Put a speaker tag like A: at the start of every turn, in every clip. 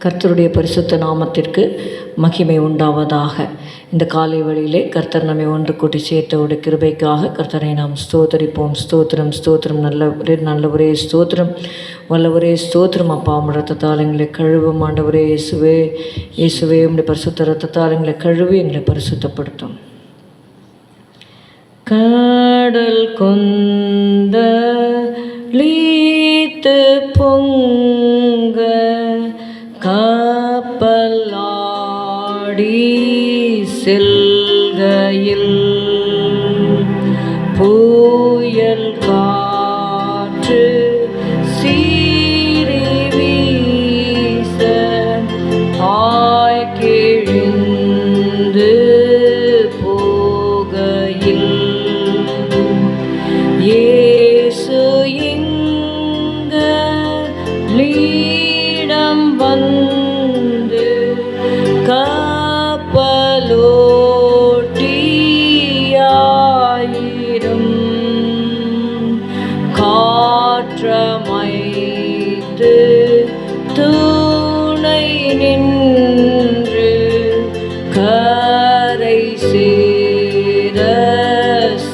A: கர்த்தருடைய பரிசுத்த நாமத்திற்கு மகிமை உண்டாவதாக. இந்த காலை வேளையிலே கர்த்தர் நம்மை ஒன்று கூட்டி சேர்த்தவுடைய கிருபைக்காக கர்த்தரை நாம் ஸ்தோத்தரிப்போம். ஸ்தோத்திரம் ஸ்தோத்திரம். நல்லவரே ஸ்தோத்திரம், வல்லவரே ஸ்தோத்திரம். அப்பா உம்முடைய இரத்தத்தால் எங்களை கழுவும் ஆண்டவரே. இயேசுவே இயேசுவே உம்முடைய பரிசுத்த இரத்தத்தால் எங்களை கழுவி எங்களை பரிசுத்தப்படுத்தும். கடல் கொந்த லீத்து பொங்க கப்பலாடி செல்கையில் புயல் காற்று சீறி வீச ஆய்கிழிந்து போகையில் இயேசு எங்களிடம் வந்து கப்பலோட்டியாயிரும் காற்றமைத்து துணை நின்று கரை சேர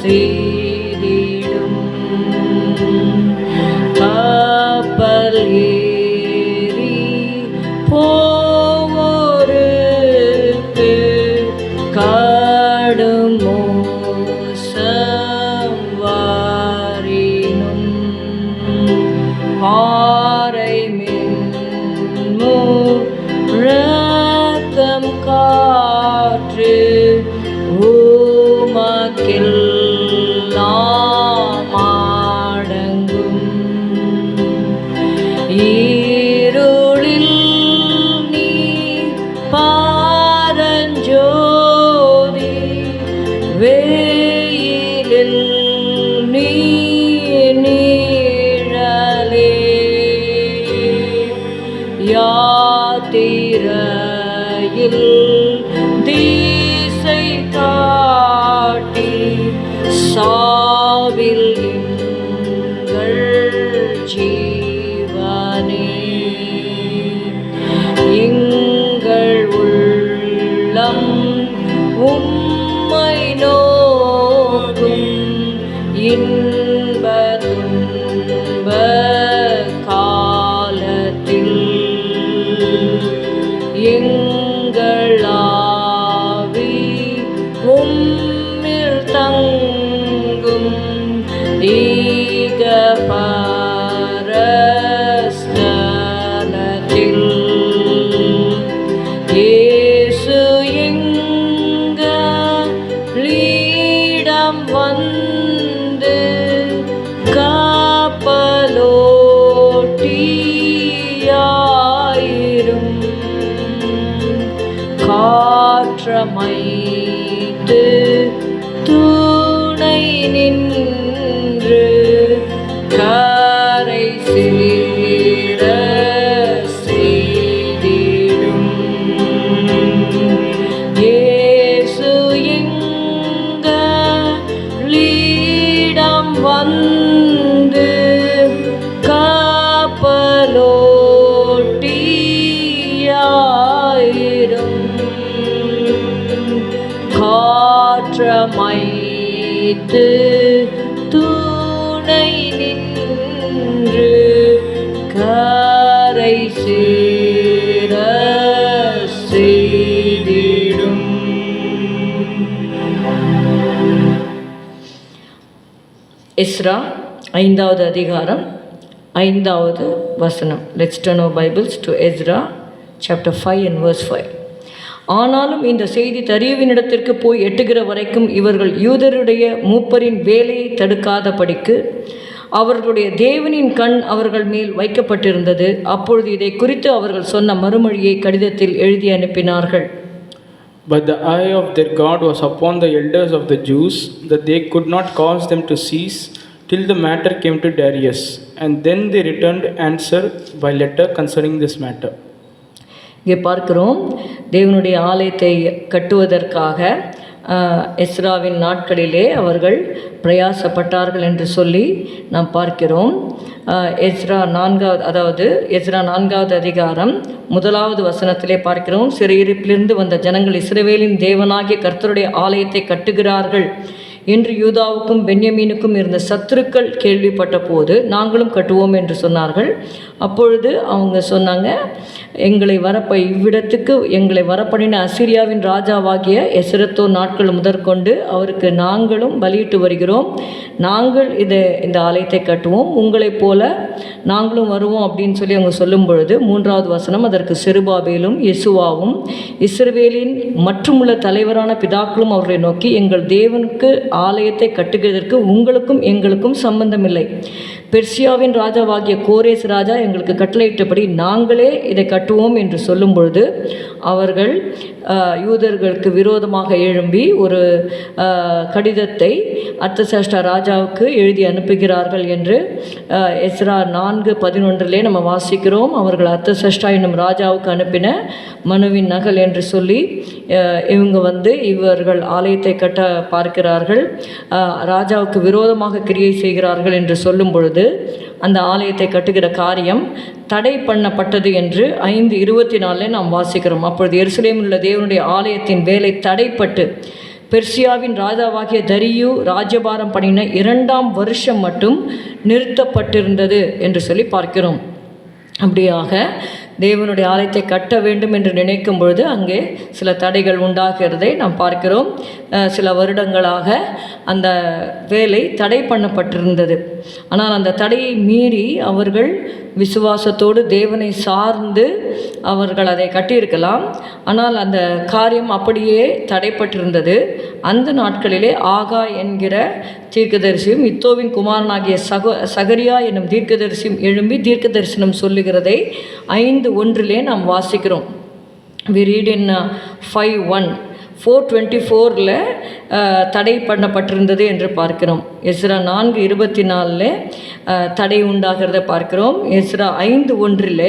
A: செய்திடும். கப்பல் ஏறி போவோருக்கு கடும் மோசம் வாரினும் பாறை மின்மு ரத்தம் காற்று உமக்கெல்லாம் அடங்கும். இருளில் நீ பாரஞ்சோதி, வெயிலில் நீ நீழலே, யாத்திரையில் திசை காட்டி சாவில் எங்கள் ஜீவனே. எங்கள் உள்ளம் உம்மை நோக்கும் இன்ப துன்ப காலத்தில் எங்கள் ஆவி உம்மில் தங்கும் ஈக பரஸ்தலத்தில். இயேசு எங்களிடம் வந்து கப்பலோட்டியாயிரும் காற்றமைத்து துணை நின்று கரை சேர செய்திடும். இயேசு எங்களிடம் வந்து கப்பலோட்டியாயிரும் காற்றமைத்து துணை நின்று கரை சேர செய்திடும். எஸ்ரா 5வது அதிகாரம் 5வது வசனம். Let's turn our Bibles to Ezra chapter 5 and verse 5. ஆனாலும் இந்த செய்தி தரியுவினிடத்திற்கு போய் எட்டுகிற வரைக்கும் இவர்கள் யூதருடைய மூப்பரின் வேலையை தடுக்காதபடிக்கு அவர்களுடைய தேவனின் கண் அவர்கள் மேல் வைக்கப்பட்டிருந்தது. அப்பொழுது இதை குறித்து அவர்கள் சொன்ன மறுமொழியை கடிதத்தில் எழுதி அனுப்பினார்கள்.
B: But the eye of their God was upon the elders of the Jews, that they could not cause them to cease till the matter came to Darius. And then they returned answer by letter concerning this matter.
A: இங்கே பார்க்கிறோம், தேவனுடைய ஆலயத்தை கட்டுவதற்காக எஸ்ராவின் நாட்களிலே அவர்கள் பிரயாசப்பட்டார்கள் என்று சொல்லி நாம் பார்க்கிறோம். எஸ்ரா 4வது அதிகாரம் 1வது வசனத்திலே பார்க்கிறோம். சிறையிருப்பிலிருந்து வந்த ஜனங்கள் இஸ்ரவேலின் தேவனாகிய கர்த்தருடைய ஆலயத்தை கட்டுகிறார்கள் என்று யூதாவுக்கும் பென்யமீனுக்கும் இருந்த சத்துருக்கள் கேள்விப்பட்ட போது நாங்களும் கட்டுவோம் என்று சொன்னார்கள். அப்பொழுது அவங்க சொன்னாங்க, இவ்விடத்துக்கு எங்களை வரப்பண்ணின அசீரியாவின் ராஜாவாகிய எசரத்தோ நாட்கள் முதற்கொண்டு அவருக்கு நாங்களும் பலியிட்டு வருகிறோம். நாங்கள் இந்த ஆலயத்தை கட்டுவோம், உங்களைப் போல நாங்களும் வருவோம் அப்படின்னு சொல்லி அவங்க சொல்லும் பொழுது 3வது வசனம், அதற்கு செருபாபேலும் யெசுவாவும் இஸ்ரவேலின் மற்றுமுள்ள தலைவரான பிதாக்களும் அவர்களை நோக்கி, எங்கள் தேவனுக்கு ஆலயத்தை கட்டுகிறதற்கு உங்களுக்கும் எங்களுக்கும் சம்பந்தமில்லை. பெர்சியாவின் ராஜாவாகிய கோரேஸ் ராஜா எங்களுக்கு கட்டளையிட்டபடி நாங்களே இதை கட்டுவோம் என்று சொல்லும் பொழுது அவர்கள் யூதர்களுக்கு விரோதமாக எழும்பி ஒரு கடிதத்தை அர்தசஷ்டா ராஜாவுக்கு எழுதி அனுப்புகிறார்கள் என்று எஸ்ரா 4:11 நம்ம வாசிக்கிறோம். அவர்கள் அர்தசஷ்டா என்னும் ராஜாவுக்கு அனுப்பின மனுவின் நகல் என்று சொல்லி இவர்கள் ஆலயத்தை கட்ட பார்க்கிறார்கள், ராஜாவுக்கு விரோதமாக கிரியை செய்கிறார்கள் என்று சொல்லும் பொழுது அந்த ஆலயத்தை கட்டுகிற காரியம் தடை பண்ணப்பட்டது என்று 5:24 நாம் வாசிக்கிறோம். அப்பொழுது எருசலேமில் உள்ள தேவனுடைய ஆலயத்தின் வேலை தடைப்பட்டு பெர்சியாவின் ராஜாவாகிய தரியு ராஜ்யபாரம் பண்ணின 2ஆம் வருஷம் மட்டும் நிறுத்தப்பட்டிருந்தது என்று சொல்லி பார்க்கிறோம். அப்படியாக தேவனுடைய ஆலயத்தை கட்ட வேண்டும் என்று நினைக்கும் பொழுது அங்கே சில தடைகள் உண்டாகிறதை நாம் பார்க்கிறோம். சில வருடங்களாக அந்த வேலை தடை பண்ணப்பட்டிருந்தது. ஆனால் அந்த தடையை மீறி அவர்கள் விசுவாசத்தோடு தேவனை சார்ந்து அவர்கள் அதை கட்டியிருக்கலாம். ஆனால் அந்த காரியம் அப்படியே தடைப்பட்டிருந்தது. அந்த நாட்களிலே ஆகா என்கிற தீர்க்கதரிசியும் இத்தோவின் குமாரனாகிய சகரியா என்னும் தீர்க்கதரிசியும் எழும்பி தீர்க்க தரிசனம் சொல்லுகிறதை 5:1 நாம் வாசிக்கிறோம். we read in 5:1 4:24 தடை பண்ணப்பட்டிருந்தது என்று பார்க்கிறோம். எஸ்ரா 4:24 தடை உண்டாகிறத பார்க்கிறோம். எஸ்ரா 5:1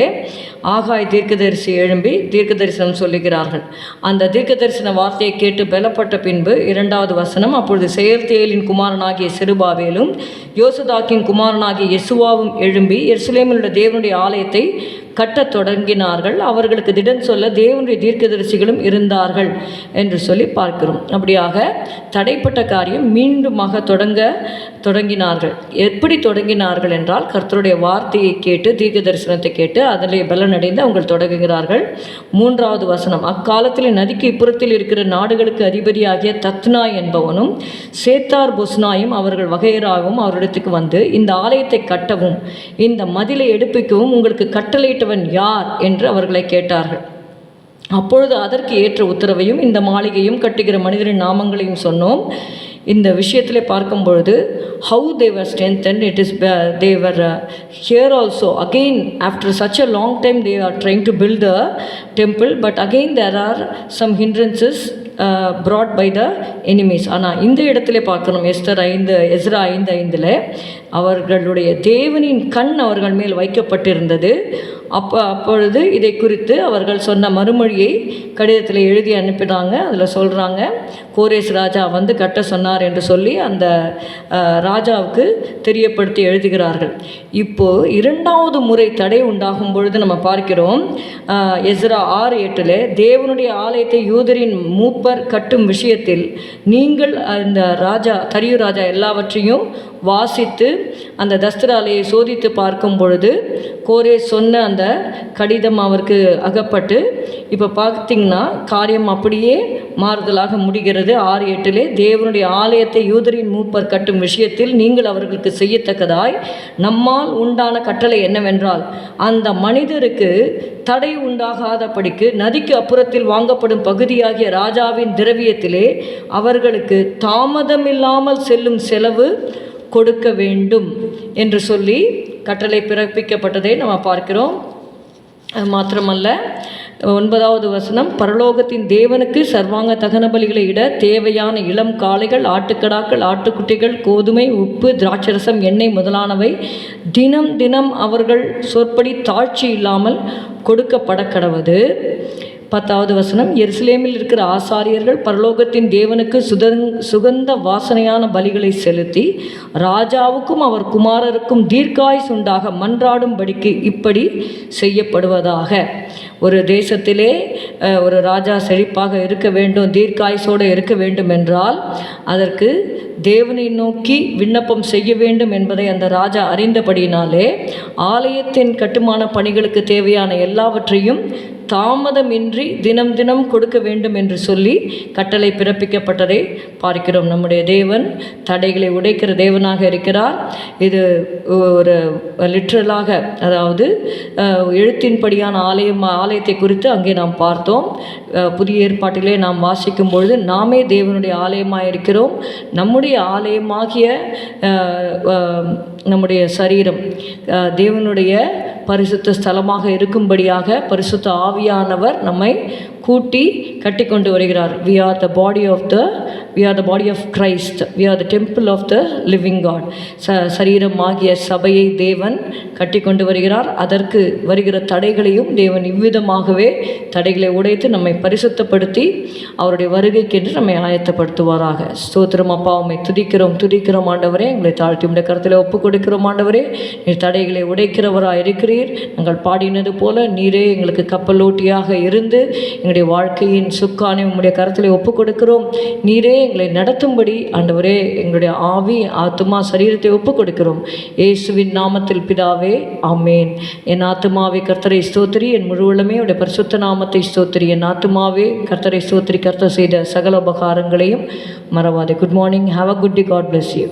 A: ஆகாய் தீர்க்கதரிசி எழும்பி தீர்க்க தரிசனம் சொல்லுகிறார்கள். அந்த தீர்க்க தரிசன வார்த்தையை கேட்டு பலப்பட்ட பின்பு 2வது வசனம், அப்பொழுது செயல்தியேலின் குமாரனாகிய செருபாபேலும் யோசதாக்கின் குமாரனாகிய யெசுவாவும் எழும்பி எருசலேமில் உள்ள தேவனுடைய ஆலயத்தை கட்டத் தொடங்கினார்கள். அவர்களுக்கு திடன் சொல்ல தேவனுடைய தீர்க்கதரிசிகளும் இருந்தார்கள் என்று சொல்லி பார்க்கிறோம். அப்படியாக தடைப்பட்ட காரியம் மீண்டுமாக தொடங்கினார்கள். எப்படி தொடங்கினார்கள் என்றால், கர்த்தருடைய வார்த்தையை கேட்டு தீர்க்க தரிசனத்தை கேட்டு அதிலே பலனடைந்து அவங்க தொடங்குகிறார்கள். 3வது வசனம், அக்காலத்தில் நதிக்கு இப்புறத்தில் இருக்கிற நாடுகளுக்கு அதிபதியாகிய தத்னாய் என்பவனும் சேத்தார் பொஸ்னாயும் அவர்கள் வகையராகவும் அவரிடத்துக்கு வந்து, இந்த ஆலயத்தை கட்டவும் இந்த மதிலை எடுப்பிக்கவும் உங்களுக்கு கட்டளையிட்டவன் யார் என்று அவர்களை கேட்டார்கள். அப்பொழுது அதற்கு ஏற்ற உத்தரவையும் இந்த மாளிகையும் கட்டுகிற மனிதரின் நாமங்களையும் சொன்னோம். இந்த விஷயத்திலே பார்க்கும் பொழுது how they were strengthened, they were here also again after such a long time they are trying to build the temple, but again there are some hindrances brought by the enemies. ஆனால் இந்த இடத்திலே பார்க்கணும், Ezra 5:5 அவர்களுடைய தேவனின் கண் அவர்கள் மேல் வைக்கப்பட்டிருந்தது. அப்பொழுது இதை குறித்து அவர்கள் சொன்ன மறுமொழியை கடிதத்தில் எழுதி அனுப்பினாங்க. அதில் சொல்கிறாங்க, கோரேஸ் ராஜா வந்து கட்ட சொன்னார் என்று சொல்லி அந்த ராஜாவுக்கு தெரியப்படுத்தி எழுதுகிறார்கள். இப்போது 2வது முறை தடை உண்டாகும் பொழுது நம்ம பார்க்கிறோம், எஸ்ரா 6:8 தேவனுடைய ஆலயத்தை யூதரின் மூப்பர் கட்டும் விஷயத்தில் நீங்கள் இந்த தரியு ராஜா எல்லாவற்றையும் வாசித்து அந்த தஸ்திராலையை சோதித்து பார்க்கும் பொழுது கோரே சொன்ன அந்த கடிதம் அவருக்கு அகப்பட்டு இப்போ பார்த்திங்கன்னா காரியம் அப்படியே மாறுதலாக முடிகிறது. 6:8 தேவனுடைய ஆலயத்தை யூதரின் மூப்பர் கட்டும் விஷயத்தில் நீங்கள் அவர்களுக்கு செய்யத்தக்கதாய் நம்மால் உண்டான கட்டளை என்னவென்றால், அந்த மனிதருக்கு தடை உண்டாகாதபடிக்கு நதிக்கு அப்புறத்தில் வாங்கப்படும் பகுதியாகிய ராஜாவின் திரவியத்திலே அவர்களுக்கு தாமதமில்லாமல் செல்லும் செலவு கொடுக்க வேண்டும் என்று சொல்லி கட்டளை பிறப்பிக்கப்பட்டதை நம்ம பார்க்கிறோம். மாத்திரமல்ல, 9வது வசனம், பரலோகத்தின் தேவனுக்கு சர்வாங்க தகன பலிகளை இட தேவையான இளம் காளைகள், ஆட்டுக்கடாக்கள், ஆட்டுக்குட்டிகள், கோதுமை, உப்பு, திராட்சரசம், எண்ணெய் முதலானவை தினம் அவர்கள் சொற்படி தாழ்ச்சி இல்லாமல் கொடுக்கப்பட கடவது. 10வது வசனம், எருசலேமில் இருக்கிற ஆசாரியர்கள் பரலோகத்தின் தேவனுக்கு சுகந்த வாசனையான பலிகளை செலுத்தி ராஜாவுக்கும் அவர் குமாரருக்கும் தீர்க்காயுசு உண்டாக மன்றாடும்படிக்கு இப்படி செய்யப்படுவதாக. ஒரு தேசத்திலே ஒரு ராஜா செழிப்பாக இருக்க வேண்டும், தீர்க்காயுசோடு இருக்க வேண்டும் என்றால் அதற்கு தேவனை நோக்கி விண்ணப்பம் செய்ய வேண்டும் என்பதை அந்த ராஜா அறிந்தபடினாலே ஆலயத்தின் கட்டுமான பணிகளுக்கு தேவையான எல்லாவற்றையும் தாமதமின்றி தினம் தினம் கொடுக்க வேண்டும் என்று சொல்லி கட்டளை பிறப்பிக்கப்பட்டதை பார்க்கிறோம். நம்முடைய தேவன் தடைகளை உடைக்கிற தேவனாக இருக்கிறார். இது ஒரு லிட்ரலாக, அதாவது எழுத்தின்படியான ஆலயத்தை குறித்து அங்கே நாம் பார்த்தோம். புதிய ஏற்பாட்டிலே நாம் வாசிக்கும் பொழுது நாமே தேவனுடைய ஆலயமாக இருக்கிறோம். நம்முடைய ஆலயமாகிய நம்முடைய சரீரம் தேவனுடைய பரிசுத்த ஸ்தலமாக இருக்கும்படியாக பரிசுத்த ஆவியானவர் நம்மை கூட்டி கட்டி கொண்டு வருகிறார். We are the body of Christ. We are the temple of the living God. சரீரமாகிய சபையை தேவன் கட்டி கொண்டு வருகிறார். அதற்கு வருகிற தடைகளையும் தேவன் இவ்விதமாகவே தடைகளை உடைத்து நம்மை பரிசுத்தப்படுத்தி அவருடைய வருகைக்கென்று நம்மை ஆயத்தப்படுத்துவாராக. ஸ்தோத்திரம் அப்பா, உம்மை துதிக்கிறோம் ஆண்டவரே. எங்களை தாழ்த்தி உடைய கருத்தில் ஒப்பு கொடுக்கிறோம் ஆண்டவரே. நீர் தடைகளை உடைக்கிறவராக இருக்கிறீர். நாங்கள் பாடினது போல நீரே எங்களுக்கு கப்பலோட்டியாக இருந்து எங்களுடைய வாழ்க்கையின் சுக்கானை உம்முடைய கருத்தில் ஒப்பு கொடுக்கிறோம். நீரே எங்களை நடத்தும்படி ஆண்டவரே எங்களுடைய ஆவி, ஆத்துமா, சரீரத்தை ஒப்பு கொடுக்கிறோம். இயேசுவின் நாமத்தில் பிதாவே, ஆமேன். என் ஆத்துமாவே கர்த்தரை ஸ்தோத்திரி, என் முழு உள்ளமே உடைய பரிசுத்த நாமத்தை ஸ்தோத்திரி. என் ஆத்துமாவே கர்த்தரை ஸ்தோத்திரி, கர்த்தர் செய்த சகல உபகாரங்களையும் மறவாதே. Good morning. Have a good day. God bless you.